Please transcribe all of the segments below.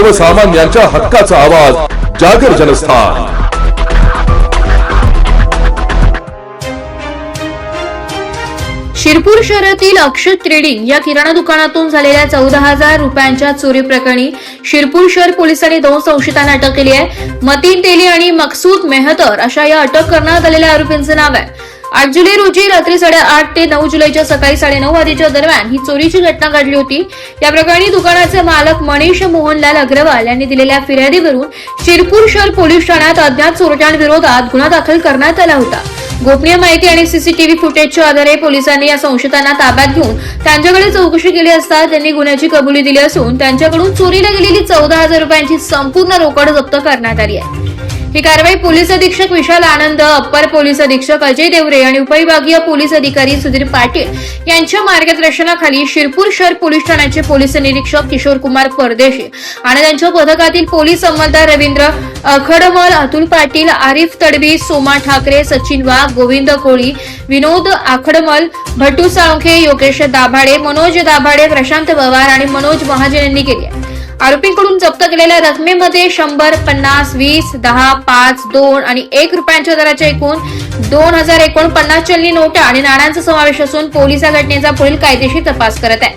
सर्वसामान्यांच्या हक्काचा आवाज जागर जनस्थान। शिरपूर शहरातील अक्षत ट्रेडिंग या किराणा दुकानातून झालेल्या 14,000 रुपयांच्या चोरी प्रकरणी शिरपूर शहर पोलिसांनी 2 संशयितांना अटक केली आहे। मतीन तेली आणि मकसूद मेहतर अशा या अटक करण्यात आलेल्या आरोपींचे नाव आहे। 8 जुलै रोजी रात्री 8:30 ते 9 जुलैच्या सकाळी 9:30 वाजेच्या दरम्यान ही चोरीची घटना घडली होती। या प्रकरणी दुकानाचे मालक मनीष मोहनलाल अग्रवाल यांनी दिलेल्या फिर्यादीवरून शिरपूर शहर पोलीस ठाण्यात अज्ञात चोरट्यांविरोधात गुन्हा दाखल करण्यात आला होता। गोपनीय माहिती आणि सीसीटीव्ही फुटेजच्या आधारे पोलिसांनी या संशयितांना ताब्यात घेऊन त्यांच्याकडे चौकशी केली असता त्यांनी गुन्ह्याची कबुली दिली असून त्यांच्याकडून चोरीला गेलेली 14,000 रुपयांची संपूर्ण रोकड जप्त करण्यात आली आहे। ही कारवाई पोलीस अधीक्षक विशाल आनंद, अप्पर पोलीस अधीक्षक अजय देवरे आणि उपविभागीय पोलीस अधिकारी सुधीर पाटील यांच्या मार्गदर्शनाखाली शिरपूर शहर पोलीस ठाण्याचे पोलीस निरीक्षक किशोर कुमार परदेशी आणि त्यांच्या पथकातील पोलीस अंमलदार रवींद्र अखडमल, अतुल पाटील, आरिफ तडवी, सोमा ठाकरे, सचिन वाघ, गोविंद कोळी, विनोद आखडमल, भट्टू साळुंखे, योगेश दाभाडे, मनोज दाभाडे, प्रशांत पवार आणि मनोज महाजन यांनी केली आहे। आरोपींकडून जप्त केलेल्या रकमेमध्ये 100, 50, 20, 10, 5, 2 आणि 1 रुपयांच्या दराच्या एकूण 2,049 चलनी नोटा आणि नाण्यांचा समावेश असून पोलीस या घटनेचा पुढील कायदेशीर तपास करत आहे।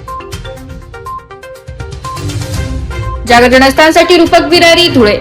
जागर जनस्थानसाठी रूपक बिरारी, धुळे।